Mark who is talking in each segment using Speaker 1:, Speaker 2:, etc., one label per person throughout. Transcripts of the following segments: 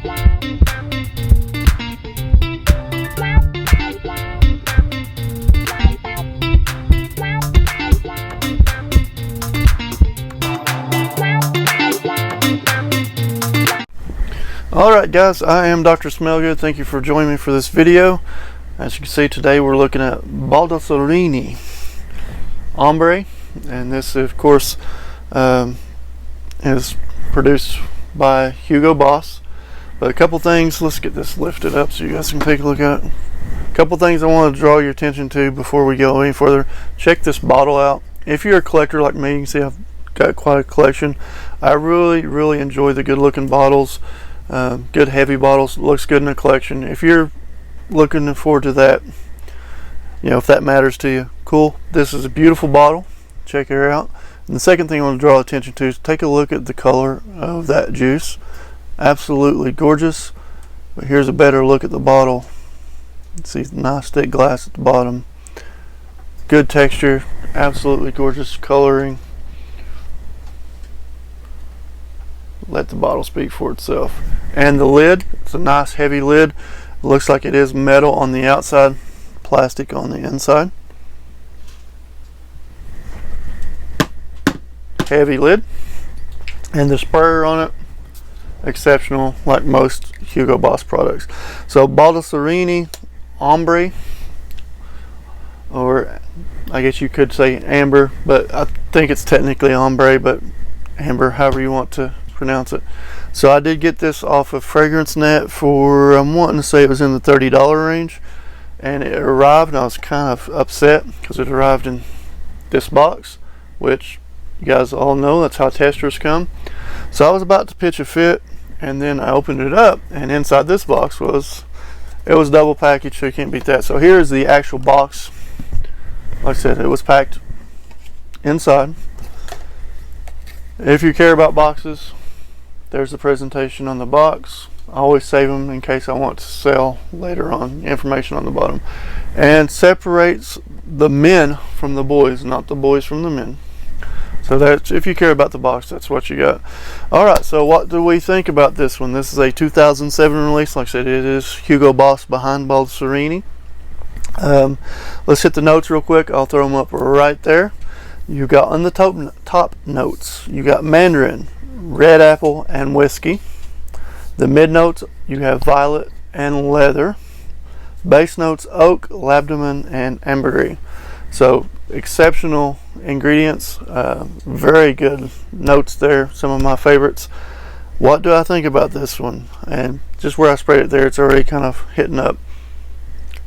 Speaker 1: Alright guys, I am Dr. SmellGood. Thank you for joining me for this video. As you can see, today we're looking at Baldessarini Ambre, and this of course is produced by Hugo Boss. But a couple things, let's get this lifted up so you guys can take a look at it. A couple things I want to draw your attention to before we go any further. Check this bottle out. If you're a collector like me, you can see I've got quite a collection. I really enjoy the good looking bottles. Good heavy bottles, looks good in a collection. If you're looking forward to that, you know, if that matters to you, cool. This is a beautiful bottle. Check her out. And the second thing I want to draw attention to is take a look at the color of that juice. Absolutely gorgeous. But here's a better look at the bottle. See the nice thick glass at the bottom. Good texture, absolutely gorgeous coloring. Let the bottle speak for itself. And the lid, it's a nice heavy lid. It looks like it is metal on the outside, plastic on the inside. Heavy lid. And the sprayer on it, exceptional, like most Hugo Boss products. So Baldessarini Ambre, or I guess you could say amber, but I think it's technically ambre, but amber, however you want to pronounce it. So I did get this off of Fragrance Net for, I'm wanting to say it was in the $30 range, and it arrived and I was kind of upset because it arrived in this box, which you guys all know that's how testers come. So I was about to pitch a fit, and then I opened it up, and inside this box was double packaged, so you can't beat that. So here's the actual box. Like I said, it was packed inside. If you care about boxes, there's the presentation on the box. I always save them in case I want to sell later on, information on the bottom. And separates the men from the boys, not the boys from the men. So that's, if you care about the box, that's what you got. Alright, so what do we think about this one? This is a 2007 release. Like I said, it is Hugo Boss behind Baldessarini. Let's hit the notes real quick. I'll throw them up right there. You got on the top notes, you got mandarin, red apple, and whiskey. The mid notes, you have violet and leather. Base notes, oak, labdaman, and ambergris. So exceptional ingredients, very good notes there, some of my favorites. What do I think about this one? And just where I sprayed it there, it's already kind of hitting up.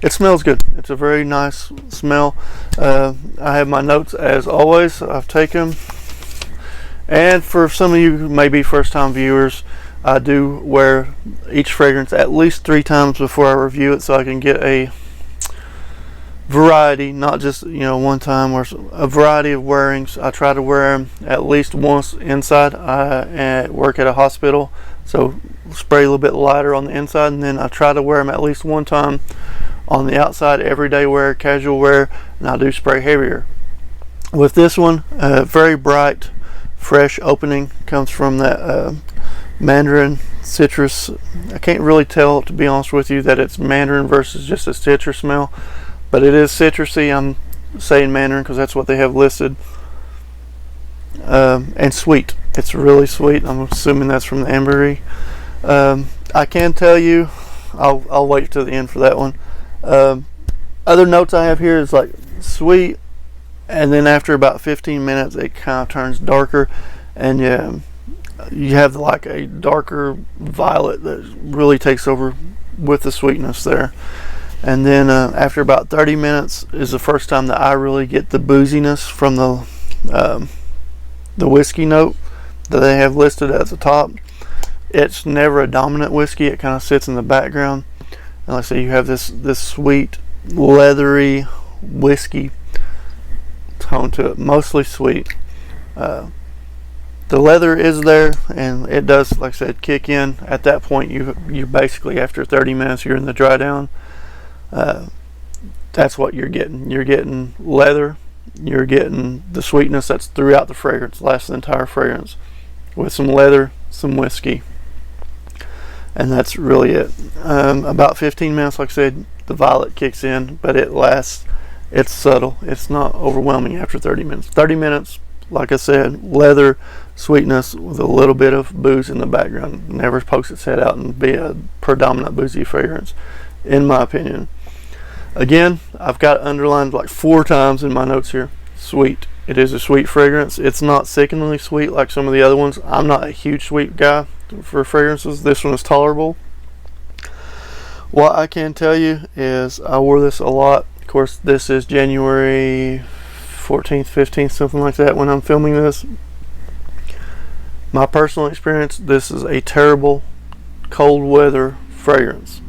Speaker 1: It smells good. It's a very nice smell. I have my notes as always. I've taken them. And for some of you who may be first time viewers, I do wear each fragrance at least 3 times before I review it, so I can get a variety, not just, you know, one time, or a variety of wearings. I try to wear them at least once inside. I work at a hospital, so spray a little bit lighter on the inside, and then I try to wear them at least one time on the outside, everyday wear, casual wear, and I do spray heavier. With this one, very bright, fresh opening, comes from that mandarin citrus. I can't really tell, to be honest with you, that it's mandarin versus just a citrus smell, but it is citrusy. I'm saying mandarin because that's what they have listed. And sweet. It's really sweet. I'm assuming that's from the ambergris. I can tell you, I'll wait till the end for that one. Other notes I have here is like sweet, and then after about 15 minutes it kind of turns darker, and you have like a darker violet that really takes over with the sweetness there. And then after about 30 minutes is the first time that I really get the booziness from the whiskey note that they have listed at the top. It's never a dominant whiskey. It kind of sits in the background. And let's say you have this sweet, leathery whiskey tone to it, mostly sweet. The leather is there, and it does, like I said, kick in. At that point, you're basically, after 30 minutes, you're in the dry down. That's what you're getting. You're getting leather. You're getting the sweetness that's throughout the fragrance, lasts the entire fragrance, with some leather, some whiskey. and that's really it. About 15 minutes, like I said, the violet kicks in, but it lasts. It's subtle. It's not overwhelming after 30 minutes. 30 minutes, like I said, leather, sweetness with a little bit of booze in the background. Never pokes its head out and be a predominant boozy fragrance, in my opinion. Again, I've got underlined like 4 times in my notes here. Sweet. It is a sweet fragrance. It's not sickeningly sweet like some of the other ones. I'm not a huge sweet guy for fragrances. This one is tolerable. What I can tell you is I wore this a lot. Of course, this is January 14th, 15th, something like that when I'm filming this. My personal experience, this is a terrible cold weather fragrance.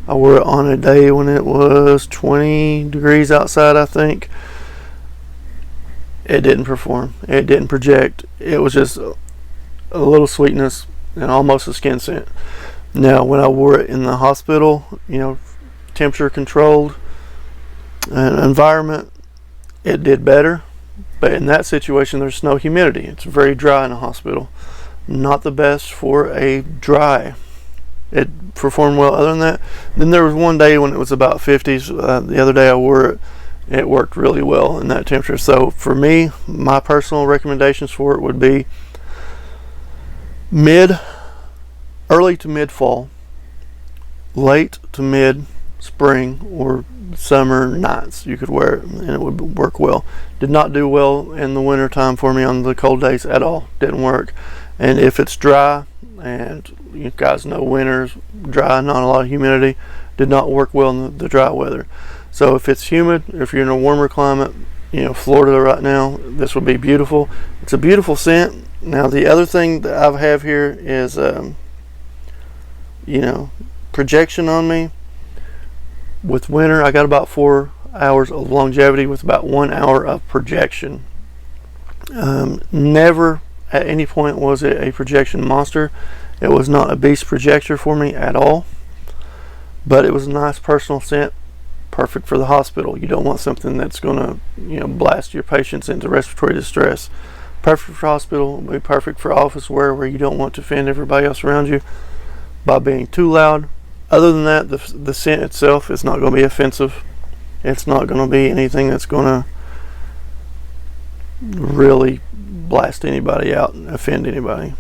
Speaker 1: I wore it on a day when it was 20 degrees outside, I think. It didn't perform. It didn't project. It was just a little sweetness and almost a skin scent. Now, when I wore it in the hospital, temperature controlled environment, it did better. But in that situation, there's no humidity. It's very dry in a hospital. Not the best for a dry. It performed well other than that. Then there was one day when it was about 50s. The other day I wore it. It worked really well in that temperature. So for me, my personal recommendations for it would be early to mid fall, late to mid spring or summer nights. You could wear it and it would work well. Did not do well in the winter time for me on the cold days at all. Didn't work. And if it's dry, and you guys know winter's dry, not a lot of humidity, did not work well in the dry weather. So if it's humid, or if you're in a warmer climate, Florida right now, this would be beautiful. It's a beautiful scent. Now the other thing that I have here is projection on me. With winter, I got about 4 hours of longevity with about 1 hour of projection. Never at any point was it a projection monster. It was not a beast projector for me at all, but it was a nice personal scent, perfect for the hospital. You don't want something that's going to blast your patients into respiratory distress. Perfect for hospital, be perfect for office wear where you don't want to offend everybody else around you by being too loud. Other than that, the scent itself is not going to be offensive. It's not going to be anything that's going to really blast anybody out and offend anybody.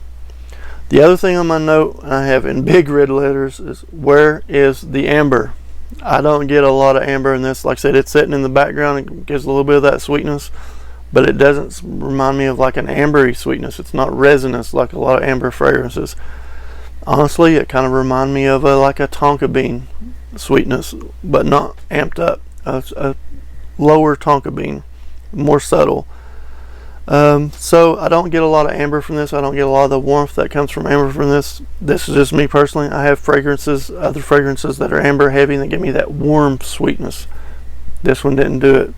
Speaker 1: The other thing on my note I have in big red letters is, where is the amber? I don't get a lot of amber in this. Like I said, it's sitting in the background. It gives a little bit of that sweetness, but it doesn't remind me of like an ambery sweetness. It's not resinous like a lot of amber fragrances. Honestly, it kind of reminds me of like a tonka bean sweetness, but not amped up. A lower tonka bean, more subtle. So I don't get a lot of amber from this. I don't get a lot of the warmth that comes from amber from this. This is just me personally. I have other fragrances that are amber heavy and they give me that warm sweetness. This one didn't do it.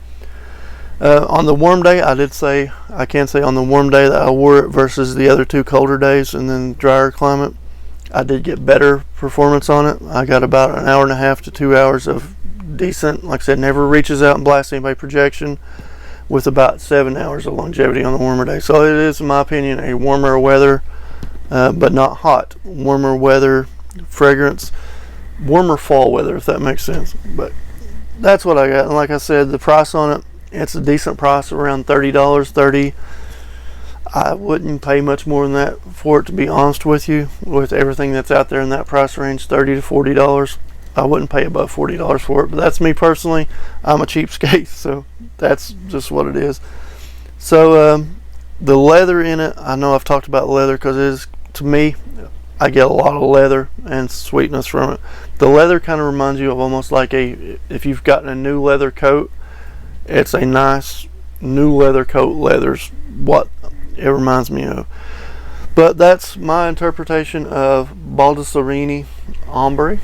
Speaker 1: On the warm day, I can say on the warm day that I wore it versus the other 2 colder days and then drier climate, I did get better performance on it. I got about an hour and a half to 2 hours of decent, like I said, never reaches out and blasts anybody projection, with about 7 hours of longevity on the warmer day. So it is, in my opinion, a warmer weather, but not hot. Warmer weather fragrance, warmer fall weather, if that makes sense. But that's what I got. And like I said, the price on it, it's a decent price, around $30. $30. I wouldn't pay much more than that for it, to be honest with you. With everything that's out there in that price range, $30 to $40. I wouldn't pay above $40 for it, but that's me personally. I'm a cheapskate, so that's just what it is. So the leather in it, I know I've talked about leather because it is, to me, I get a lot of leather and sweetness from it. The leather kind of reminds you of almost like if you've gotten a new leather coat, it's a nice new leather coat. Leather's what it reminds me of. But that's my interpretation of Baldessarini Ambre.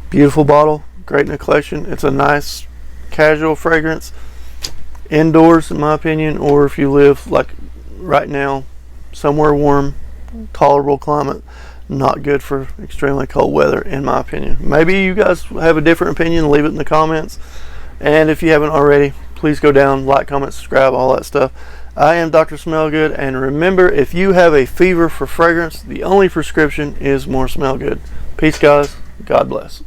Speaker 1: Beautiful bottle, great in the collection. It's a nice casual fragrance indoors, in my opinion, or if you live like right now somewhere warm, tolerable climate. Not good for extremely cold weather, in my opinion. Maybe you guys have a different opinion. Leave it in the comments, and if you haven't already, please go down, like, comment, subscribe, all that stuff. I am Dr. SmellGood, and remember, if you have a fever for fragrance, the only prescription is more SmellGood. Peace, guys. God bless.